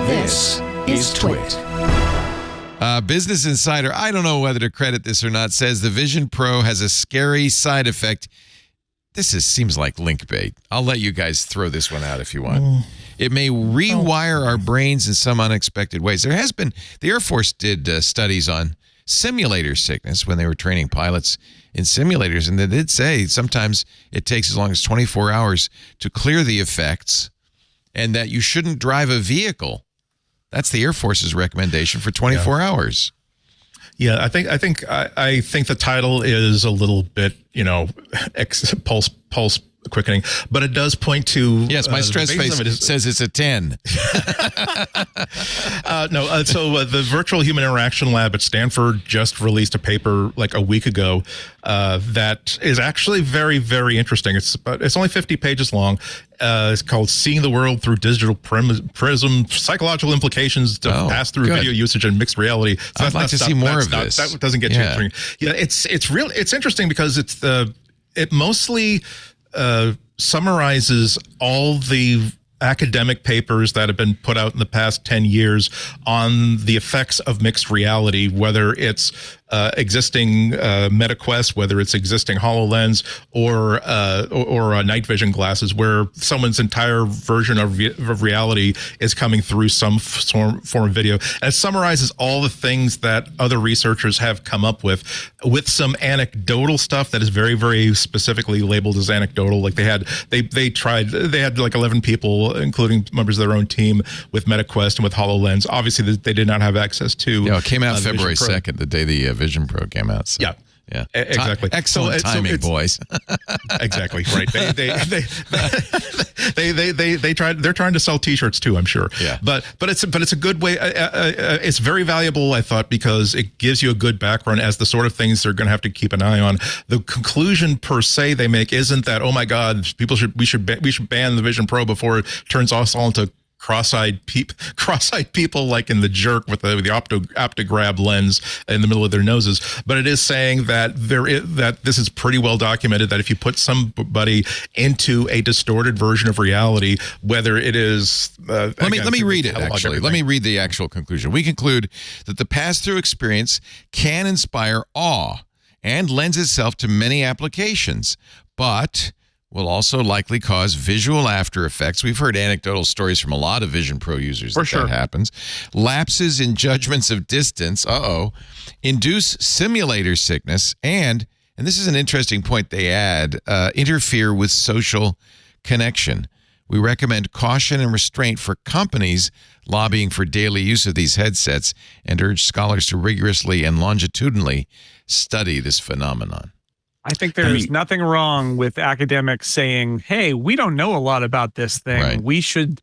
This is TWiT. Business Insider, I don't know whether to credit this or not, says the Vision Pro has a scary side effect. Seems like link bait. I'll let you guys throw this one out if you want. It may rewire our brains in some unexpected ways. There has been, the Air Force did studies on simulator sickness when they were training pilots in simulators, and they did say sometimes it takes as long as 24 hours to clear the effects, and that you shouldn't drive a vehicle. That's the Air Force's recommendation for 24 hours. Yeah, I think the title is a little bit, pulse quickening, but it does point to yes. My stress face says it's a 10. So the Virtual Human Interaction Lab at Stanford just released a paper like a week ago that is actually very, very interesting. It's only 50 pages long. It's called "Seeing the World Through Digital Prism: Psychological Implications to Pass-Through Video Usage and Mixed Reality." So I'd like to see more of this. That doesn't get too interesting. Yeah, it's interesting because it mostly summarizes all the academic papers that have been put out in the past 10 years on the effects of mixed reality, whether it's existing MetaQuest, whether it's existing HoloLens or night vision glasses, where someone's entire version of reality is coming through some form of video. And it summarizes all the things that other researchers have come up with some anecdotal stuff that is very, very specifically labeled as anecdotal. Like they had like 11 people, including members of their own team, with MetaQuest and with HoloLens. Obviously, they did not have access to. It came out February 2nd, the day the Vision Pro came out. So. Yeah, exactly. Excellent timing, boys. Exactly right. They're trying to sell T-shirts too, I'm sure. Yeah. But it's a good way. It's very valuable, I thought, because it gives you a good background as the sort of things they're going to have to keep an eye on. The conclusion per se they make isn't that, oh my God, we should ban the Vision Pro before it turns us all into cross-eyed people like in The Jerk with the optograb lens in the middle of their noses. But it is saying that that this is pretty well documented, that if you put somebody into a distorted version of reality, whether it is let me read it actually. Let me read the actual conclusion. We conclude that the pass-through experience can inspire awe and lends itself to many applications, but will also likely cause visual after effects. We've heard anecdotal stories from a lot of Vision Pro users that happens. Lapses in judgments of distance, induce simulator sickness, and this is an interesting point they add, interfere with social connection. We recommend caution and restraint for companies lobbying for daily use of these headsets and urge scholars to rigorously and longitudinally study this phenomenon. I think there's nothing wrong with academics saying, "Hey, we don't know a lot about this thing. Right. We should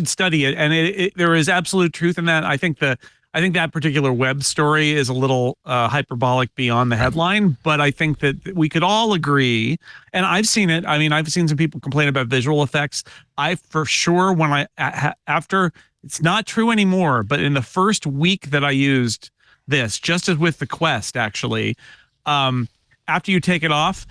study it." And there is absolute truth in that. I think that particular web story is a little hyperbolic beyond the headline, but I think that we could all agree, and I've seen it. I mean, I've seen some people complain about visual effects. For sure, after, it's not true anymore, but in the first week that I used this, just as with the Quest, actually, after you take it off,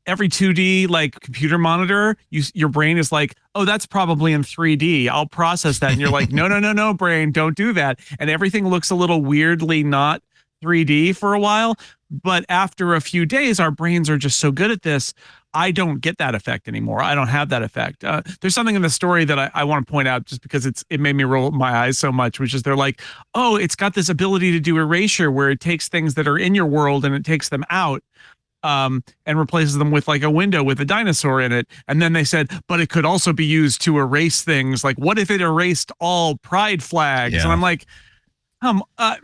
every 2D like computer monitor, your brain is like, oh, that's probably in 3D. I'll process that. And you're like, no, brain, don't do that. And everything looks a little weirdly not 3D for a while. But after a few days, our brains are just so good at this. I don't get that effect anymore. I don't have that effect. There's something in the story that I want to point out just because it made me roll my eyes so much, which is they're like, oh, it's got this ability to do erasure where it takes things that are in your world and it takes them out. And replaces them with like a window with a dinosaur in it. And then they said, but it could also be used to erase things. Like, what if it erased all pride flags? Yeah. And I'm like, I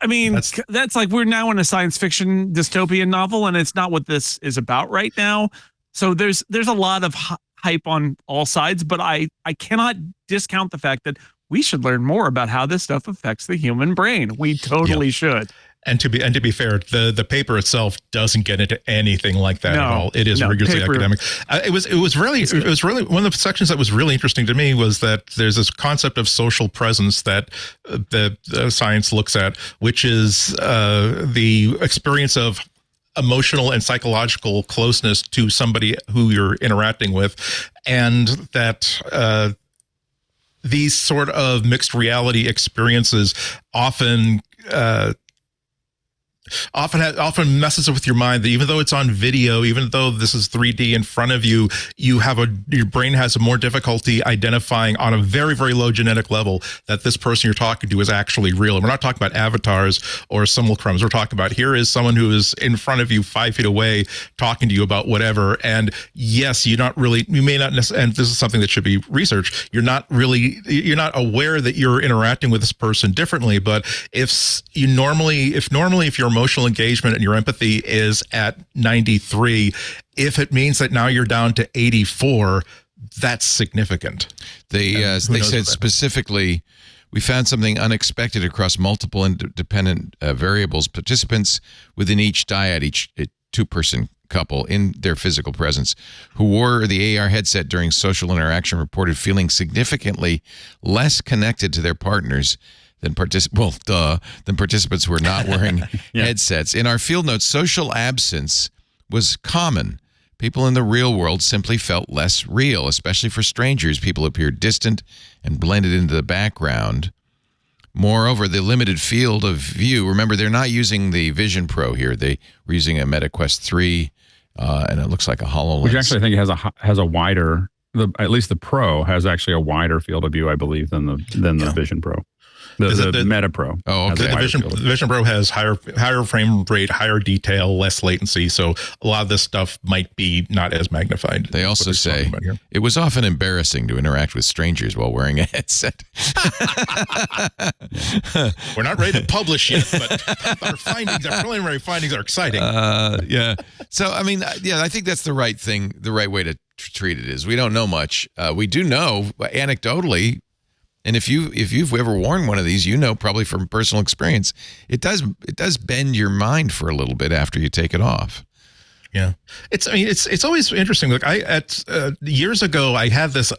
mean, that's like, we're now in a science fiction dystopian novel, and it's not what this is about right now. So there's a lot of hype on all sides, but I cannot discount the fact that we should learn more about how this stuff affects the human brain. We totally should. And to be fair, the paper itself doesn't get into anything like that at all. It is rigorously academic. It was really one of the sections that was really interesting to me was that there's this concept of social presence that the science looks at, which is the experience of emotional and psychological closeness to somebody who you're interacting with, and that these sort of mixed reality experiences often often messes with your mind, that even though it's on video, even though this is 3D in front of you, your brain has a more difficulty identifying on a very, very low genetic level that this person you're talking to is actually real. And we're not talking about avatars or simulacrums. We're talking about, here is someone who is in front of you 5 feet away talking to you about whatever. And yes, you may not necessarily, and this is something that should be researched, you're not aware that you're interacting with this person differently. But if your emotional engagement and your empathy is at 93, if it means that now you're down to 84, that's significant. They said specifically, we found something unexpected across multiple independent variables. Participants within each dyad, each two-person couple in their physical presence, who wore the AR headset during social interaction, reported feeling significantly less connected to their partners than participants who were not wearing headsets. In our field notes, social absence was common. People in the real world simply felt less real, especially for strangers. People appeared distant and blended into the background. Moreover, the limited field of view, remember, they're not using the Vision Pro here. They were using a MetaQuest 3, and it looks like a HoloLens. Which actually I think has a wider, at least the Pro has actually a wider field of view, I believe, than the Vision Pro. The Meta Pro. Oh, okay. The Vision Pro has higher frame rate, higher detail, less latency. So a lot of this stuff might be not as magnified. They also say it was often embarrassing to interact with strangers while wearing a headset. We're not ready to publish yet, but our preliminary findings are exciting. Yeah. So, I mean, I think that's the right thing. The right way to treat it is, we don't know much. We do know anecdotally. And if you've ever worn one of these, probably from personal experience, it does bend your mind for a little bit after you take it off. Yeah, it's always interesting. Like years ago, I had this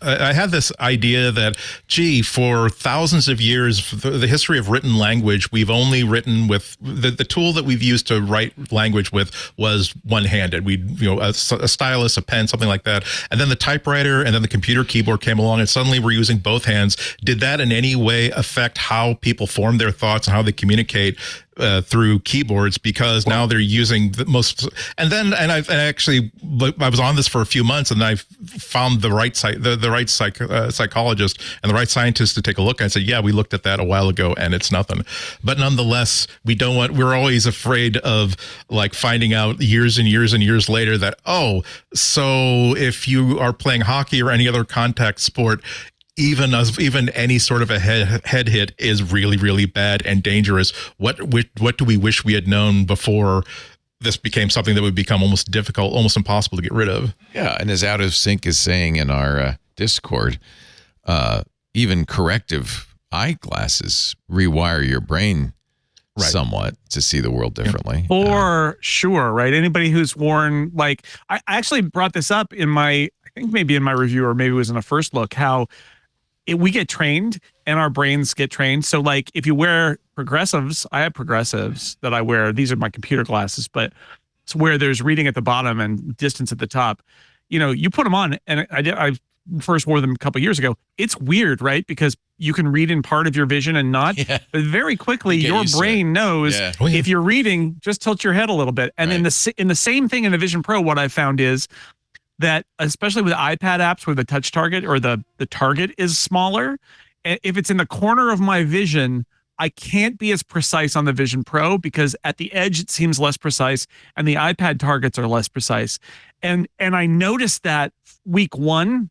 idea that, gee, for thousands of years, the history of written language, we've only written with the tool that we've used to write language with was one-handed. A stylus, a pen, something like that, and then the typewriter, and then the computer keyboard came along, and suddenly we're using both hands. Did that in any way affect how people form their thoughts and how they communicate through keyboards? Because now they're using the most, I was on this for a few months, and I found the right psychologist and the right scientist to take a look. I said, yeah, we looked at that a while ago, and it's nothing. But nonetheless, we're always afraid of like finding out years and years and years later that, so if you are playing hockey or any other contact sport, even any sort of a head hit is really, really bad and dangerous. What do we wish we had known before this became something that would become almost difficult, almost impossible to get rid of? Yeah, and as Out of Sync is saying in our Discord, even corrective eyeglasses rewire your brain somewhat to see the world differently. For sure, right? Anybody who's worn, like, I actually brought this up in I think maybe in my review, or maybe it was in a first look, how we get trained and our brains get trained. So like if you wear progressives, I have progressives that I wear. These are my computer glasses, but it's where there's reading at the bottom and distance at the top. You put them on, and I first wore them a couple years ago. It's weird, right? Because you can read in part of your vision and not. Yeah. But very quickly, your brain knows if you're reading, just tilt your head a little bit. And in the same thing in the Vision Pro, what I found is that, especially with iPad apps where the touch target or the target is smaller, if it's in the corner of my vision, I can't be as precise on the Vision Pro, because at the edge it seems less precise and the iPad targets are less precise. And I noticed that week 1.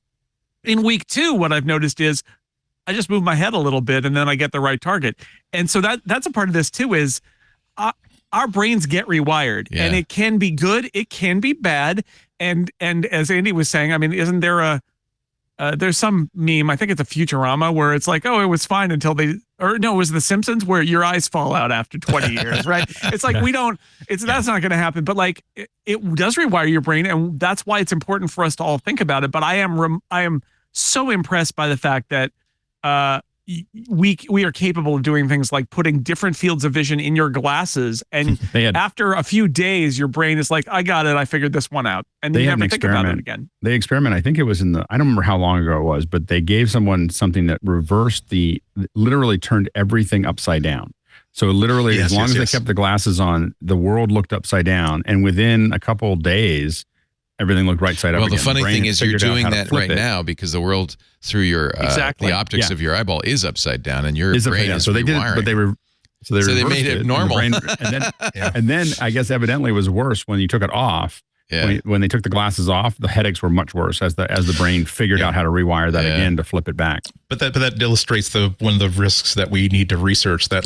In week 2, what I've noticed is I just move my head a little bit and then I get the right target. And so that's a part of this too, is our brains get rewired, and it can be good, it can be bad. And as Andy was saying, I mean, isn't there there's some meme, I think it's a Futurama, where it's like, it was fine until it was The Simpsons, where your eyes fall out after 20 years, right? It's like, that's not going to happen, but like it does rewire your brain. And that's why it's important for us to all think about it. But I am so impressed by the fact that we are capable of doing things like putting different fields of vision in your glasses, and after a few days, your brain is like, I got it, I figured this one out, and you never think about it again. They experiment. I think it was I don't remember how long ago it was, but they gave someone something that literally turned everything upside down. So literally, as long as they kept the glasses on, the world looked upside down, and within a couple of days, everything looked right side up. Well, the funny thing is you're doing that right now because the world through your the optics of your eyeball is upside down, and your brain is rewiring. So they made it normal. And then I guess evidently it was worse when you took it off. Yeah. When they took the glasses off, the headaches were much worse as the brain figured out how to rewire that again to flip it back. But that illustrates one of the risks that we need to research. That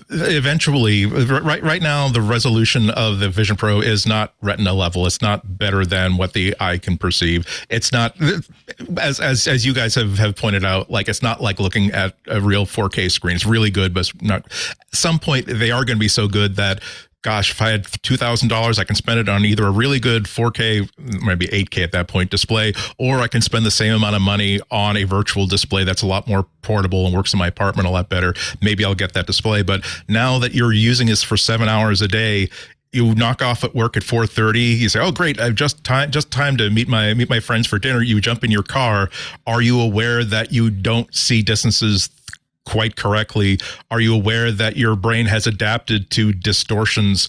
eventually, right now, the resolution of the Vision Pro is not Retina level. It's not better than what the eye can perceive. It's not, as you guys have pointed out, like it's not like looking at a real 4K screen. It's really good, but it's not. At some point, they are going to be so good that, gosh, if I had $2,000, I can spend it on either a really good 4K, maybe 8K at that point, display, or I can spend the same amount of money on a virtual display that's a lot more portable and works in my apartment a lot better. Maybe I'll get that display. But now that you're using this for 7 hours a day, you knock off at work at 4:30. You say, "Oh, great! I've just time to meet my friends for dinner." You jump in your car. Are you aware that you don't see distances quite correctly? Are you aware that your brain has adapted to distortions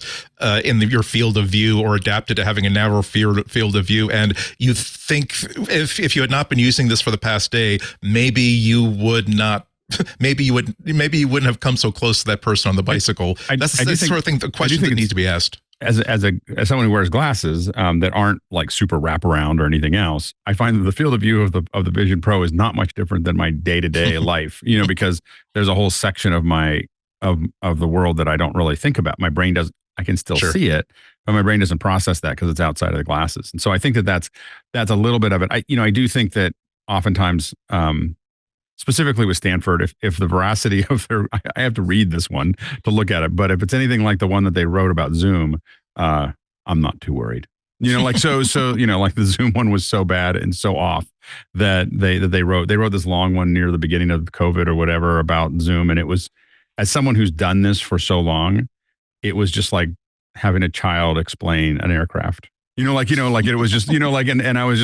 in your field of view, or adapted to having a narrow field of view? And you think if you had not been using this for the past day, maybe you would not. Maybe you wouldn't have come so close to that person on the bicycle. That's the sort of thing. The question that needs to be asked. As someone who wears glasses that aren't like super wraparound or anything else, I find that the field of view of the Vision Pro is not much different than my day-to-day life. Because there's a whole section of of the world that I don't really think about. My brain does. I can still see it, but my brain doesn't process that because it's outside of the glasses. And so I think that's a little bit of it. I do think that oftentimes. Specifically with Stanford, if the veracity of I have to read this one to look at it, but if it's anything like the one that they wrote about Zoom, I'm not too worried. Like the Zoom one was so bad and so off that they wrote this long one near the beginning of COVID or whatever about Zoom, and it was, as someone who's done this for so long, it was just like having a child explain an aircraft. It was just, and I was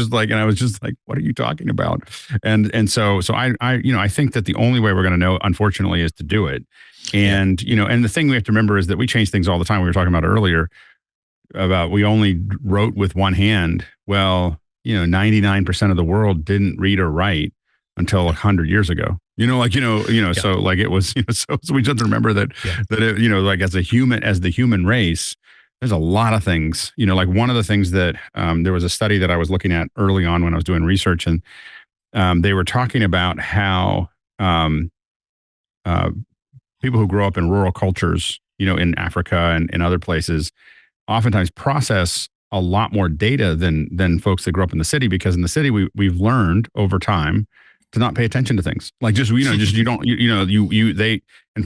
just like, what are you talking about? And so I think that the only way we're going to know, unfortunately, is to do it. And, and the thing we have to remember is that we change things all the time. We were talking about earlier about we only wrote with one hand. Well, 99% of the world didn't read or write until 100 years ago. So like it was, so we just remember that it, as the human race, there's a lot of things, like one of the things that there was a study that I was looking at early on when I was doing research, and they were talking about how people who grow up in rural cultures, in Africa and in other places, oftentimes process a lot more data than folks that grow up in the city, because in the city we've learned over time to not pay attention to things. Like and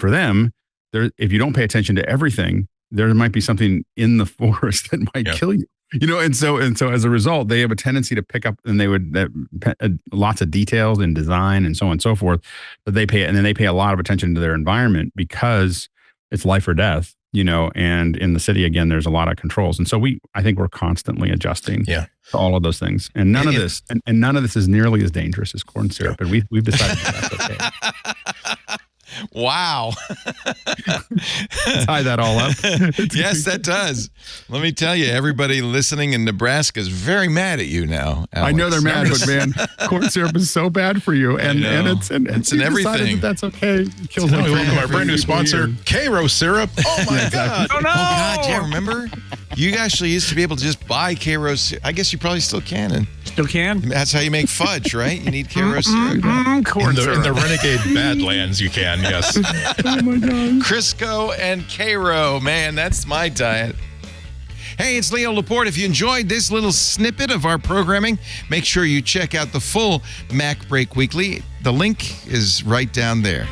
for them, if you don't pay attention to everything, there might be something in the forest that might kill you, and so as a result, they have a tendency to pick up, and lots of details in design and so on and so forth, but they pay a lot of attention to their environment because it's life or death, and in the city, again, there's a lot of controls. And so I think we're constantly adjusting to all of those things. And none of this, and none of this is nearly as dangerous as corn syrup. And we've decided that's okay. Wow. Tie that all up. Yes, that does. Let me tell you, everybody listening in Nebraska is very mad at you now, Alex. I know they're mad, but man, corn syrup is so bad for you. And it's in everything. That's okay. It kills we welcome our brand new sponsor, Cairo syrup. Oh my God. Oh no. Oh God, yeah, remember? You actually used to be able to just buy Cairo syrup. I guess you probably still can. Still can? That's how you make fudge, right? You need Cairo syrup. Corn syrup. In the Renegade Badlands, you can, yes. Oh my God. Crisco and Cairo, man, that's my diet. Hey, it's Leo Laporte. If you enjoyed this little snippet of our programming, make sure you check out the full MacBreak Weekly. The link is right down there.